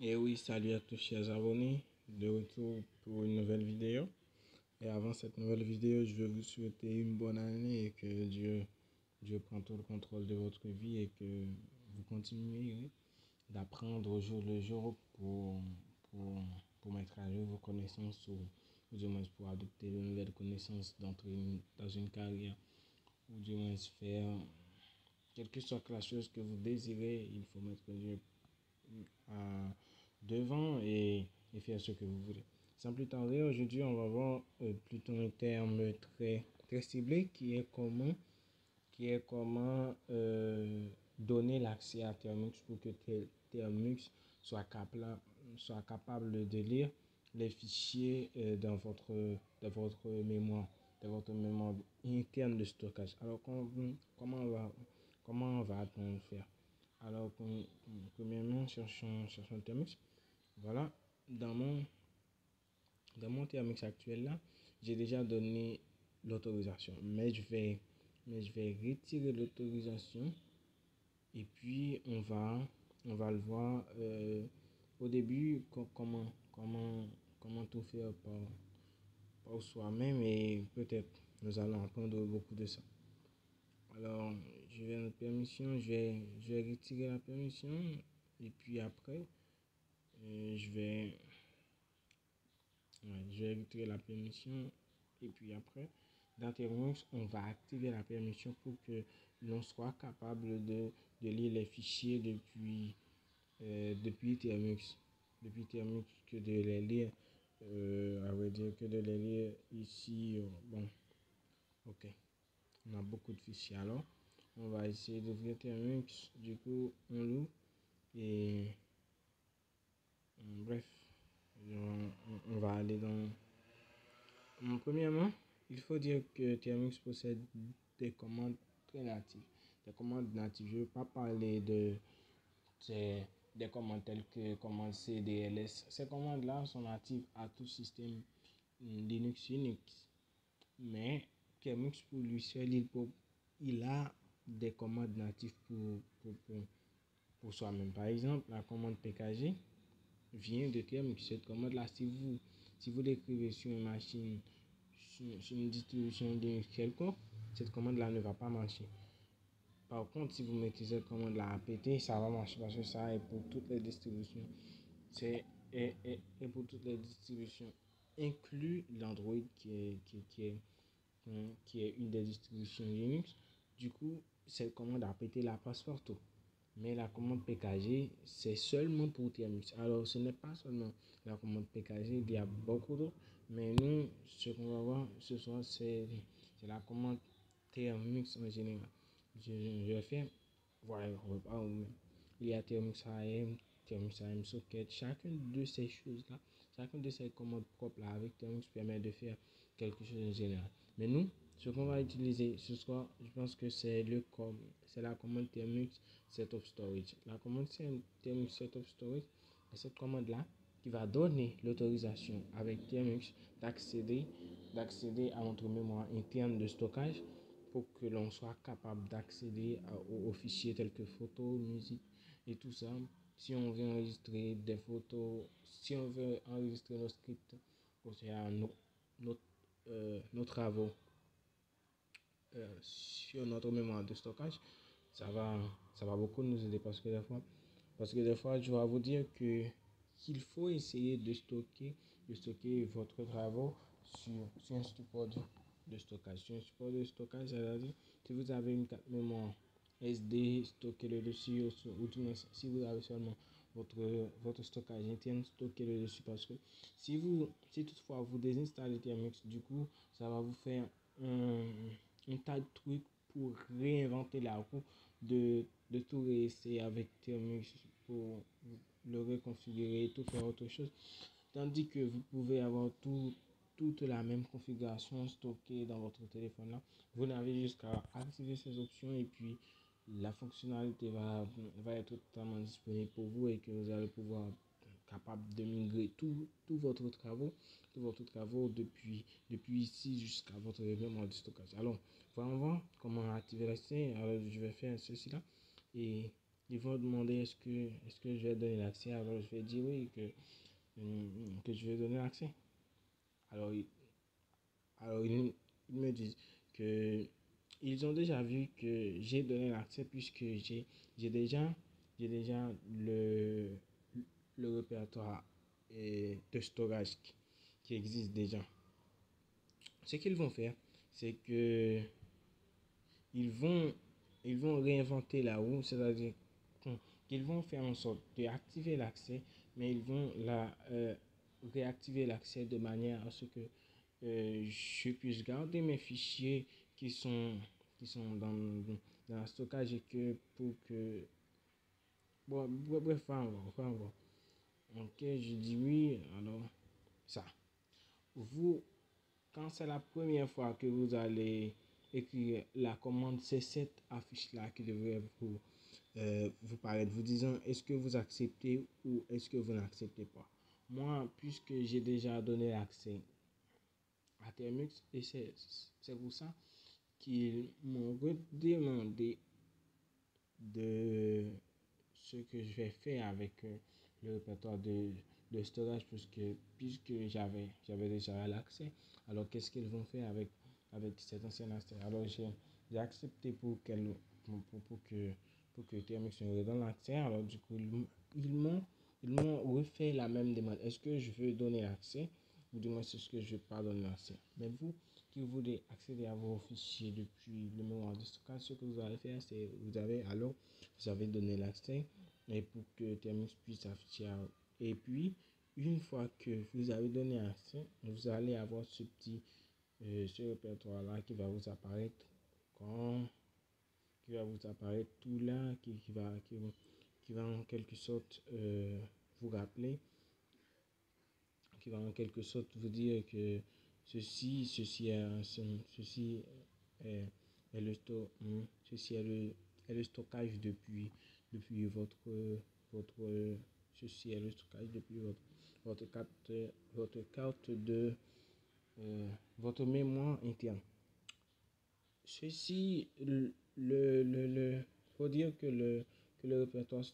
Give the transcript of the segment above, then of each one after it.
Et oui, salut à tous chers abonnés, de retour pour une nouvelle vidéo. Et avant cette nouvelle vidéo, je veux vous souhaiter une bonne année et que Dieu prend tout le contrôle de votre vie et que vous continuez, oui, d'apprendre au jour le jour pour, pour mettre à jour vos connaissances ou du moins pour adopter de nouvelles connaissances, d'entrer dans une carrière ou du moins faire quelle que soit la chose que vous désirez. Il faut mettre Dieu devant et faire ce que vous voulez. Sans plus tarder, aujourd'hui, on va voir plutôt un terme très ciblé qui est comment donner l'accès à Thermux pour que Thermux soit capable de lire les fichiers dans votre mémoire interne de stockage. Alors, comment va-t-on faire? Alors, premièrement, cherchons Thermux. Voilà, dans mon Thermux actuel là, j'ai déjà donné l'autorisation, mais je vais retirer l'autorisation et puis on va le voir au début comment tout faire par soi-même et peut-être nous allons apprendre beaucoup de ça. Alors, je vais notre permission, je vais retirer la permission et puis après, je vais je vais retirer la permission et puis après, dans Thermux, on va activer la permission pour que l'on soit capable de lire les fichiers depuis Thermux. Depuis Thermux, que de les lire, à vrai dire que de les lire ici. Bon, ok, on a beaucoup de fichiers alors. On va essayer d'ouvrir Thermux, du coup, on l'ouvre et bref, on va aller dans. Premièrement, il faut dire que Thermux possède des commandes très natives. Des commandes natives. Je ne veux pas parler des commandes telles que commande cdls. Ces commandes-là sont natives à tout système Linux, Unix. Mais Thermux, pour lui seul, il a des commandes natives pour soi-même. Par exemple, la commande pkg vient de Thermux. Cette commande-là, si vous l'écrivez sur une machine, sur une distribution Linux quelconque, cette commande-là ne va pas marcher. Par contre, si vous mettez cette commande-là apt, ça va marcher parce que ça est pour toutes les distributions. Et pour toutes les distributions, inclus l'Android qui est une des distributions Linux. Du coup, cette commande apt la passe partout. Mais la commande pkg, c'est seulement pour Thermux. Alors, ce n'est pas seulement la commande pkg, il y a beaucoup d'autres. Mais nous, ce qu'on va voir ce soir, c'est la commande Thermux en général. Je vais faire, voilà, il y a Thermux AM, Thermux AM Socket. Chacune de ces choses-là, chacune de ces commandes propres-là avec Thermux permet de faire quelque chose en général. Mais nous, ce qu'on va utiliser ce soir, je pense que c'est la commande Thermux Setup Storage. La commande Thermux Setup Storage, c'est cette commande-là qui va donner l'autorisation avec Thermux d'accéder à notre mémoire interne de stockage pour que l'on soit capable d'accéder aux fichiers tels que photos, musique et tout ça. Si on veut enregistrer des photos, si on veut enregistrer nos scripts, concernant nos travaux sur notre mémoire de stockage, ça va beaucoup nous aider parce que des fois, je dois vous dire qu'il faut essayer de stocker votre travaux sur un support de stockage. Sur un support de stockage, c'est-à-dire si vous avez une carte mémoire SD, stockez-le dessus, ou du moins si vous avez seulement votre stockage interne, stockez-le dessus parce que si toutefois vous désinstallez Thermux, du coup, ça va vous faire un tas de trucs pour réinventer la roue, de tout réessayer avec Thermux pour le reconfigurer et tout faire autre chose. Tandis que vous pouvez avoir toute la même configuration stockée dans votre téléphone là. Vous n'avez juste qu'à activer ces options et puis la fonctionnalité va être totalement disponible pour vous et que vous allez pouvoir capable de migrer tous votre travaux depuis ici jusqu'à votre mémoire de stockage. Alors, on va voir comment activer l'accès. Alors, je vais faire ceci là et ils vont demander est-ce que je vais donner l'accès. Alors je vais dire oui, que je vais donner l'accès. Alors, ils me disent que ils ont déjà vu que j'ai donné l'accès puisque j'ai déjà, j'ai déjà le répertoire de storage qui existe déjà. Ce qu'ils vont faire, c'est que ils vont, ils vont réinventer la roue, c'est-à-dire qu'ils vont faire en sorte d'activer l'accès, mais ils vont réactiver l'accès de manière à ce que je puisse garder mes fichiers qui sont, qui sont dans le stockage et que pour que... Bon, bref, enfin, bon. Ok, je dis oui, alors ça. Vous, quand c'est la première fois que vous allez écrire la commande, c'est cette affiche-là qui devrait vous paraître, vous disant est-ce que vous acceptez ou est-ce que vous n'acceptez pas. Moi, puisque j'ai déjà donné l'accès à Termux, et c'est pour ça qu'ils m'ont redemandé de ce que je vais faire avec le répertoire de storage puisque j'avais déjà l'accès. Alors qu'est-ce qu'ils vont faire avec cet ancien accès? Alors j'ai accepté pour que TMX me redonne l'accès. Alors du coup ils m'ont refait la même demande. Est-ce que je veux donner l'accès ou du moins c'est ce que je ne veux pas donner l'accès? Mais vous qui voulez accéder à vos fichiers depuis le mémoire de stockage, ce que vous allez faire, c'est vous avez donné l'accès et pour que Termux puisse afficher. Et puis, une fois que vous avez donné accès, vous allez avoir ce répertoire-là qui va vous apparaître quand, qui va vous apparaître tout là, qui va en quelque sorte vous rappeler, qui va en quelque sorte vous dire que ceci est ceci est le stockage depuis votre, ceci est le stockage depuis votre carte, votre carte de, votre mémoire interne. Ceci, faut dire que le répertoire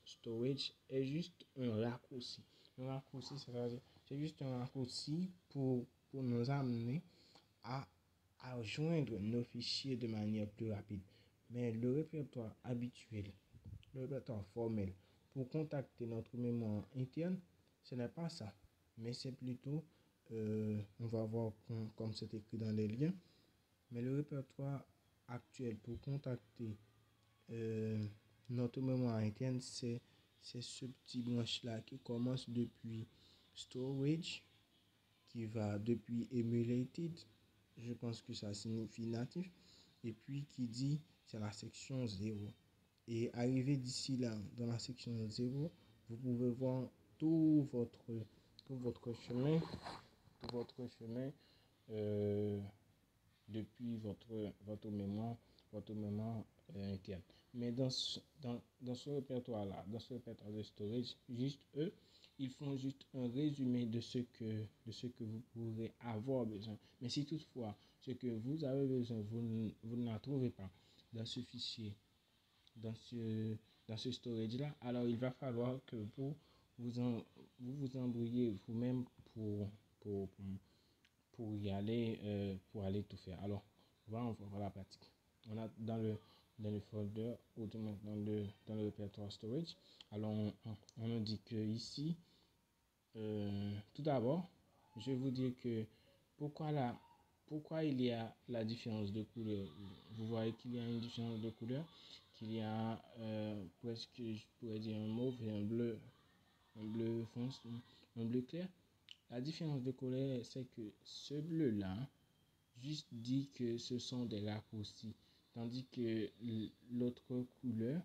storage est juste un raccourci. Un raccourci, c'est juste un raccourci pour nous amener à joindre nos fichiers de manière plus rapide. Mais le répertoire habituel, le répertoire formel, pour contacter notre mémoire interne, ce n'est pas ça. Mais c'est plutôt, on va voir comme c'est écrit dans les liens, mais le répertoire actuel pour contacter notre mémoire interne, c'est ce petit branche-là qui commence depuis storage, qui va depuis emulated, je pense que ça signifie natif, et puis qui dit c'est la section 0. Et arrivé d'ici là, dans la section 0, vous pouvez voir tout votre chemin, tout votre chemin depuis votre mémoire interne. Mais dans ce répertoire-là, dans ce répertoire de storage, juste eux, ils font juste un résumé de ce que vous pourrez avoir besoin. Mais si toutefois, ce que vous avez besoin, vous ne la trouvez pas dans ce fichier, dans ce storage-là, alors il va falloir que vous embrouillez vous-même pour, pour aller tout faire. Alors, on va voir la pratique. On a dans le folder ou dans le répertoire storage. Alors, on nous dit que ici, tout d'abord, je vais vous dire que pourquoi il y a la différence de couleur. Vous voyez qu'il y a une différence de couleur, qu'il y a presque, je pourrais dire un mauve et un bleu foncé, un bleu clair. La différence de couleur, c'est que ce bleu-là juste dit que ce sont des raccourcis, tandis que l'autre couleur,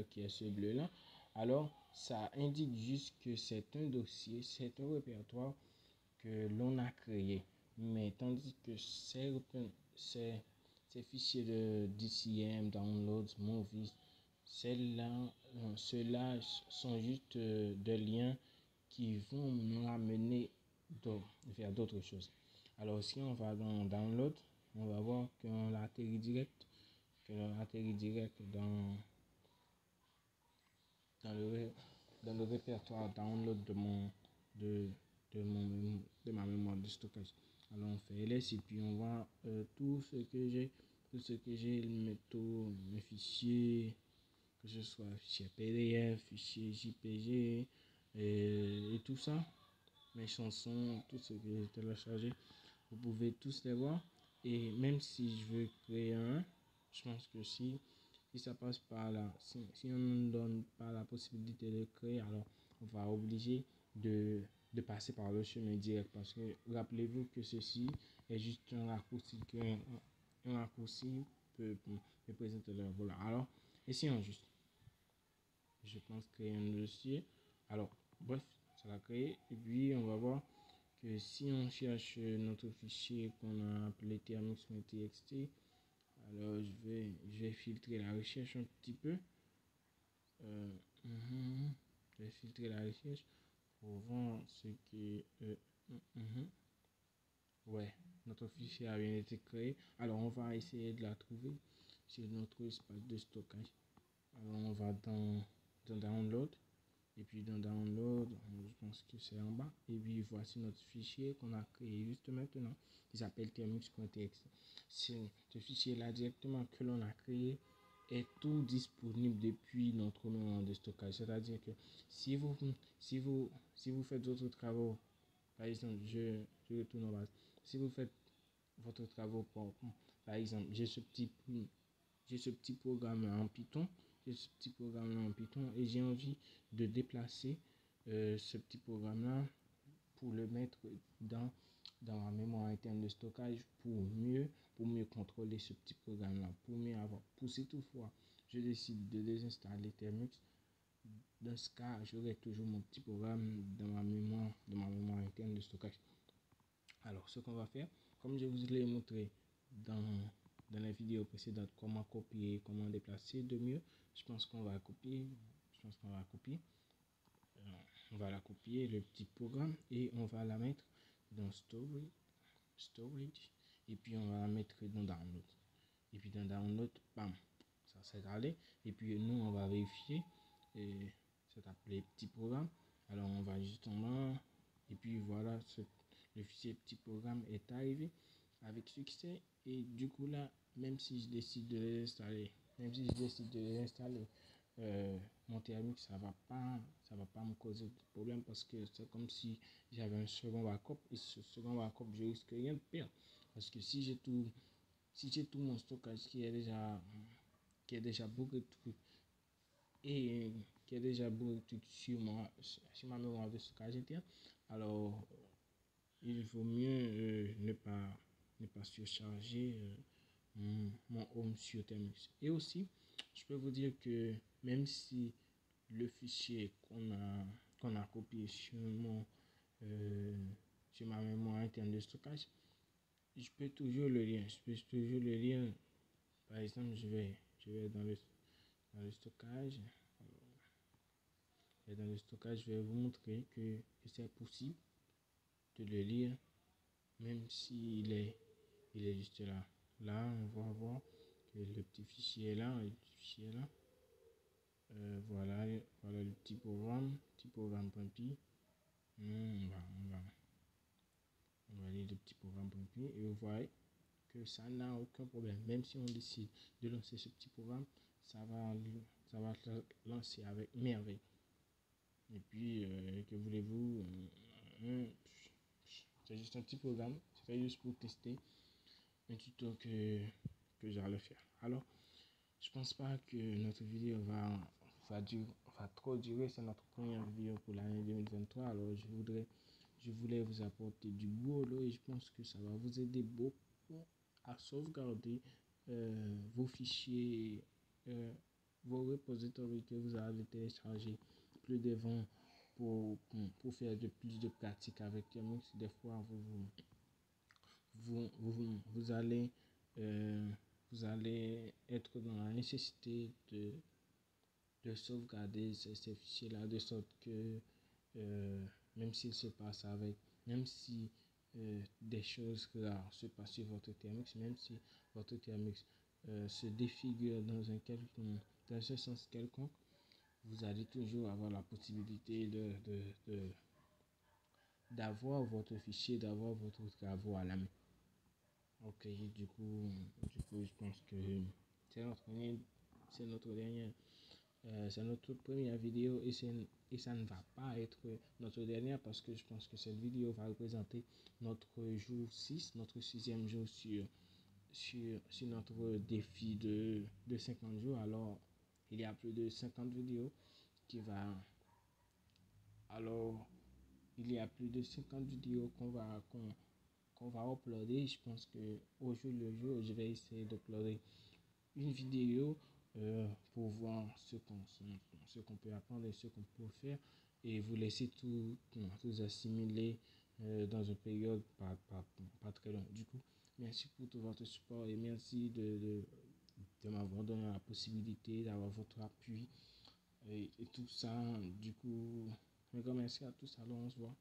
qui est ce bleu-là, alors ça indique juste que c'est un dossier, c'est un répertoire que l'on a créé. Mais tandis que ces fichiers de DCM, downloads, movies, ceux-là sont juste des liens qui vont nous amener vers d'autres choses. Alors si on va dans download, on va voir qu'on atterrit direct qu'elle atterrit direct dans le, dans le répertoire download de, de ma mémoire de stockage. Alors on fait ls et puis on voit tout ce que j'ai, mes fichiers, que ce soit fichier PDF, fichier JPG et tout ça, mes chansons, tout ce que j'ai téléchargé. Vous pouvez tous les voir. Et même si je veux créer un, je pense que si ça passe par là, si on ne nous donne pas la possibilité de créer, alors on va obliger de passer par le chemin direct. Parce que rappelez-vous que ceci est juste un raccourci, un raccourci peut présenter le voilà. Alors, essayons juste. Je pense créer un dossier. Alors, bref, ça l'a créé. Et puis, on va voir que si on cherche notre fichier qu'on a appelé thermix.txt, alors je vais filtrer la recherche un petit peu. Je vais filtrer la recherche pour voir ce qui ouais, notre fichier a bien été créé. Alors on va essayer de la trouver sur notre espace de stockage. Alors on va dans download. Et puis dans download, je pense que c'est en bas. Et puis voici notre fichier qu'on a créé juste maintenant, qui s'appelle thermix.txt. C'est ce fichier-là directement que l'on a créé est tout disponible depuis notre mémoire de stockage. C'est-à-dire que si vous faites d'autres travaux, par exemple, je retourne en base. Si vous faites votre travaux, par exemple, j'ai ce petit programme en Python. J'ai ce petit programme en Python et j'ai envie de déplacer ce petit programme-là pour le mettre dans la mémoire interne de stockage pour mieux contrôler ce petit programme-là, pour mieux avoir. Pour si toutefois je décide de désinstaller Thermux, dans ce cas, j'aurai toujours mon petit programme dans ma mémoire interne de stockage. Alors, ce qu'on va faire, comme je vous l'ai montré dans la vidéo précédente, comment copier, comment déplacer de mieux, je pense qu'on va copier. On va la copier, le petit programme, et on va la mettre dans storage, et puis on va la mettre dans download. Et puis dans download, bam, ça s'est allé. Et puis nous, on va vérifier. Et c'est appelé petit programme. Alors on va juste en bas. Et puis voilà, le fichier petit programme est arrivé avec succès. Et du coup là, même si je décide de l'installer, mon Thermix, ça va pas me causer de problème parce que c'est comme si j'avais un second backup et ce second backup, je risque rien de perdre parce que si j'ai tout mon stockage qui est déjà bourré de trucs et qui est déjà bourré de trucs sur ma mémoire de stockage interne, alors il vaut mieux ne pas surcharger mon home sur Thermix. Et aussi, je peux vous dire que même si le fichier qu'on a copié sur ma mémoire interne de stockage, je peux toujours le lire. Par exemple, je vais dans le stockage. Et dans le stockage, je vais vous montrer que c'est possible de le lire, même s'il il est juste là. Là, on va voir que le petit fichier est là. Voilà le petit programme.py. On va lire le petit programme.py et vous voyez que ça n'a aucun problème. Même si on décide de lancer ce petit programme, ça va lancer avec merveille. Et puis, que voulez-vous, c'est juste un petit programme. C'est juste pour tester un tuto que j'allais faire. Alors, je pense pas que notre vidéo va trop durer. C'est notre première vidéo pour l'année 2023. Alors, je voulais vous apporter du boulot et je pense que ça va vous aider beaucoup à sauvegarder vos fichiers, vos repositories que vous allez télécharger plus devant pour faire plus de pratique avec Thermix. Des fois, vous allez être dans la nécessité de sauvegarder ces fichiers-là de sorte que même s'il se passe même si des choses rares se passent sur votre Thermix, même si votre Thermix se défigure dans un sens quelconque, vous allez toujours avoir la possibilité d'avoir votre fichier, d'avoir votre travaux à la main. Ok, je pense que c'est c'est notre première vidéo et ça ne va pas être notre dernière parce que je pense que cette vidéo va représenter notre jour 6, notre sixième jour sur notre défi de 50 jours. Alors, il y a plus de 50 vidéos qui va... Alors, il y a plus de 50 vidéos qu'on va uploader. Je pense que au jour le jour, je vais essayer d'uploader une vidéo pour voir ce qu'on peut apprendre et ce qu'on peut faire et vous laisser tout assimiler dans une période pas très longue. Du coup, merci pour tout votre support et merci de m'avoir donné la possibilité d'avoir votre appui et tout ça. Du coup, un grand merci à tous. Alors, on se voit.